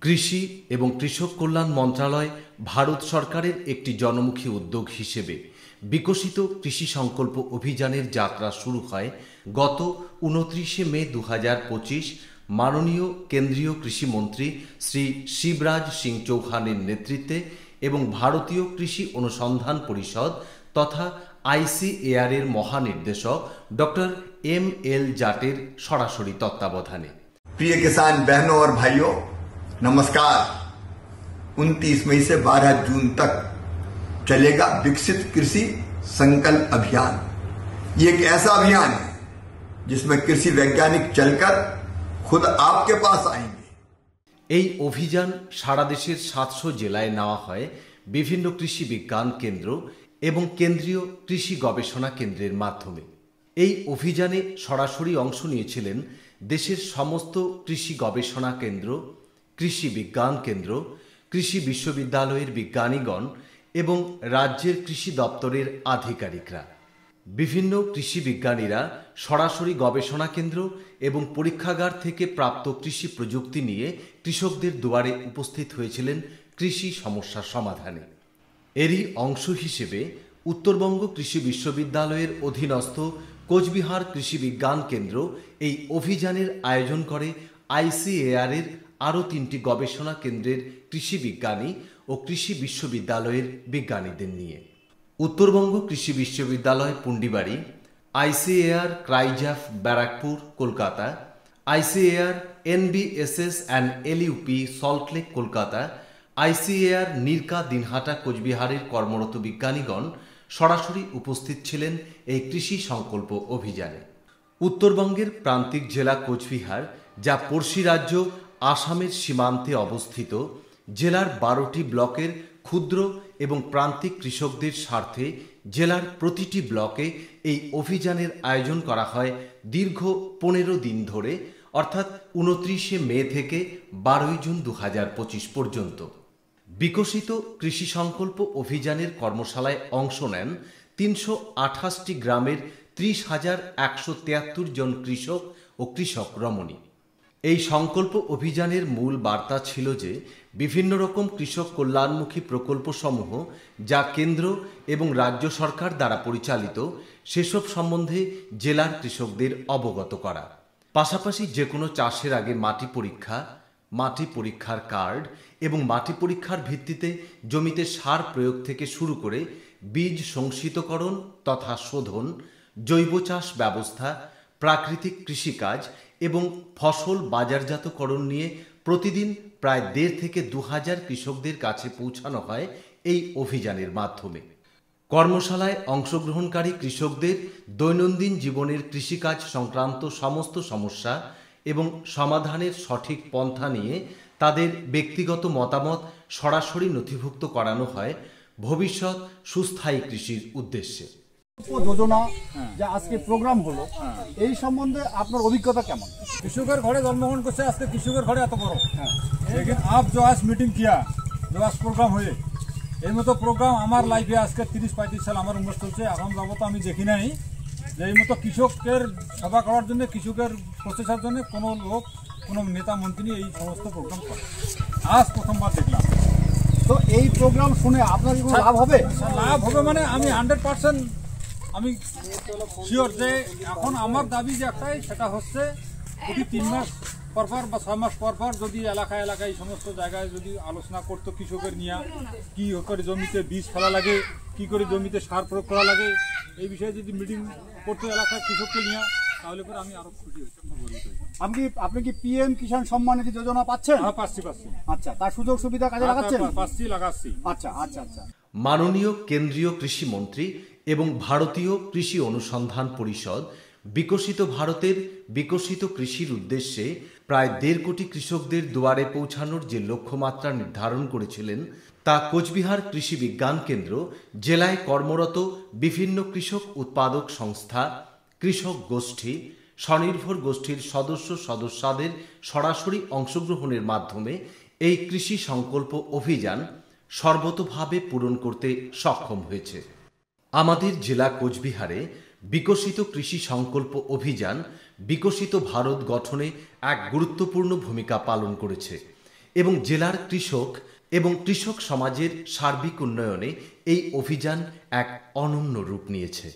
কৃষি এবং কৃষক কল্যাণ মন্ত্রণালয় ভারত সরকারের একটি জনমুখী উদ্যোগ হিসেবে বিকশিত কৃষি সংকল্প অভিযানের যাত্রা শুরু হয় গত 29 মে 2025 মাননীয় কেন্দ্রীয় কৃষিমন্ত্রী শ্রী শিবরাজ সিং চৌহানের নেতৃত্বে এবং ভারতীয় কৃষি অনুসন্ধান পরিষদ তথা ICAR এর মহানির্দেশক ডক্টর ML জাটের সরাসরি তত্ত্বাবধানে। प्रिय किसान बहनों और भाइयों, नमस्कार। 29 मई से 12 जून तक चलेगा विकसित कृषि संकल्प अभियान। ये एक ऐसा अभियान है जिसमें कृषि वैज्ञानिक चलकर खुद आपके पास आएंगे। এই অভিযান সারা দেশের 700 জেলায় নেওয়া হয় বিভিন্ন কৃষি বিজ্ঞান কেন্দ্র এবং কেন্দ্রীয় কৃষি গবেষণা কেন্দ্রের মাধ্যমে। এই অভিযানে সরাসরি অংশ নিয়েছিলেন দেশের সমস্ত কৃষি গবেষণা কেন্দ্র, কৃষি বিজ্ঞান কেন্দ্র, কৃষি বিশ্ববিদ্যালয়ের বিজ্ঞানীগণ এবং রাজ্যের কৃষি দপ্তরের আধিকারিকরা। বিভিন্ন কৃষি বিজ্ঞানীরা সরাসরি গবেষণা কেন্দ্র এবং পরীক্ষাগার থেকে প্রাপ্ত কৃষি প্রযুক্তি নিয়ে কৃষকদের দুয়ারে উপস্থিত হয়েছিলেন কৃষি সমস্যা সমাধানে। এরই অংশ হিসেবে উত্তরবঙ্গ কৃষি বিশ্ববিদ্যালয়ের অধীনস্থ কোচবিহার কৃষি বিজ্ঞান কেন্দ্র এই অভিযানের আয়োজন করে ICAR এর আরও 3টি গবেষণা কেন্দ্রের কৃষি বিজ্ঞানী ও কৃষি বিশ্ববিদ্যালয়ের বিজ্ঞানীদের নিয়ে। Uttarbanga Krishi Viswavidyalaya Pundibari, ICAR CRIJAF Barrackpore Kolkata, ICAR NBSS and LUP Salt Lake Kolkata, ICAR NIRCA Dinhata কোচবিহারের কর্মরত বিজ্ঞানীগণ সরাসরি উপস্থিত ছিলেন এই কৃষি সংকল্প অভিযানে। উত্তরবঙ্গের প্রান্তিক জেলা কোচবিহার, যা পড়শি রাজ্য আসামের সীমান্তে অবস্থিত, জেলার 12টি ব্লকের ক্ষুদ্র এবং প্রান্তিক কৃষকদের স্বার্থে জেলার প্রতিটি ব্লকে এই অভিযানের আয়োজন করা হয় দীর্ঘ 15 দিন ধরে, অর্থাৎ 29 মে থেকে 12 জুন 2025 পর্যন্ত। বিকশিত কৃষি সংকল্প অভিযানের কর্মশালায় অংশ নেন 328টি গ্রামের 30,173 জন কৃষক ও কৃষক রমণী। এই সংকল্প অভিযানের মূল বার্তা ছিল যে বিভিন্ন রকম কৃষক কল্যাণমুখী প্রকল্পসমূহ যা কেন্দ্র এবং রাজ্য সরকার দ্বারা পরিচালিত সেসব সম্বন্ধে জেলার কৃষকদের অবগত করা, পাশাপাশি যে কোনো চাষের আগে মাটি পরীক্ষা, মাটি পরীক্ষার কার্ড এবং মাটি পরীক্ষার ভিত্তিতে জমিতে সার প্রয়োগ থেকে শুরু করে বীজ সংশোধন তথা শোধন, জৈব চাষ ব্যবস্থা, প্রাকৃতিক কৃষিকাজ এবং ফসল বাজারজাতকরণ নিয়ে প্রতিদিন প্রায় 1.5 থেকে 2,000 কৃষকদের কাছে পৌঁছানো হয় এই অভিযানের মাধ্যমে। কর্মশালায় অংশগ্রহণকারী কৃষকদের দৈনন্দিন জীবনের কৃষিকাজ সংক্রান্ত সমস্ত সমস্যা এবং সমাধানের সঠিক পন্থা নিয়ে তাদের ব্যক্তিগত মতামত সরাসরি নথিভুক্ত করানো হয় ভবিষ্যৎ সুস্থায়ী কৃষির উদ্দেশ্যে। যোজনা যা আজকে প্রোগ্রাম হলো, এই সম্বন্ধে আপনার অভিজ্ঞতা কেমন? কৃষকের ঘরে জন্মগ্রহণ করছে, আজকে কৃষকের ঘরে এত বড়। लेकिन आप जो आज मीटिंग किया, जो आज প্রোগ্রাম হয়ে, এই মতো প্রোগ্রাম আমার লাইফে আজকে 30-35 সাল আমার উন্নত চলছে, এখন যাবত আমি দেখি নাই যে এই মতো কৃষকের সেবা করার জন্য, কৃষকের প্রচেষ্টার জন্য কোনো লোক, কোনো নেতা মন্ত্রী এই সমস্ত প্রোগ্রাম করে। আজ প্রথমবার দেখলাম। তো এই প্রোগ্রাম শুনে আপনার কি লাভ হবে? লাভ হবে মানে আমি 100% আমি শিওর যে এখন আমার দাবি যে একটাই, সেটা হচ্ছে প্রতি 3 মাস পরপর বা 6 মাস পরপর যদি এলাকায় এলাকায় সমস্ত জায়গায় যদি আলোচনা করতো কৃষকের নিয়ে, কি করে জমিতে বীজ ফেলা লাগে, কি করে জমিতে সার প্রয়োগ করা লাগে, এই বিষয়ে যদি মিটিং করতো এলাকার কৃষককে নিয়ে, তাহলে পরে আমি আরো খুশি হইতাম। আপনি কি PM কিষাণ সম্মান নিধি যোজনা পাচ্ছেন? হ্যাঁ, পাচ্ছি। আচ্ছা, তার সুযোগ সুবিধা কাজে লাগাচ্ছেন? লাগাচ্ছি। আচ্ছা। মাননীয় কেন্দ্রীয় কৃষিমন্ত্রী এবং ভারতীয় কৃষি অনুসন্ধান পরিষদ বিকশিত ভারতের বিকশিত কৃষির উদ্দেশ্যে প্রায় 1.5 কোটি কৃষকদের দুয়ারে পৌঁছানোর যে লক্ষ্যমাত্রা নির্ধারণ করেছিলেন, তা কোচবিহার কৃষি বিজ্ঞান কেন্দ্র জেলায় কর্মরত বিভিন্ন কৃষক উৎপাদক সংস্থা, কৃষক গোষ্ঠী, স্বনির্ভর গোষ্ঠীর সদস্যদের সরাসরি অংশগ্রহণের মাধ্যমে এই কৃষি সংকল্প অভিযান সর্বতোভাবে পূরণ করতে সক্ষম হয়েছে। আমাদের জেলা কোচবিহারে বিকশিত কৃষি সংকল্প অভিযান বিকশিত ভারত গঠনে এক গুরুত্বপূর্ণ ভূমিকা পালন করেছে। এবং জেলার কৃষক এবং কৃষক সমাজের সার্বিক উন্নয়নে এই অভিযান এক অনন্য রূপ নিয়েছে।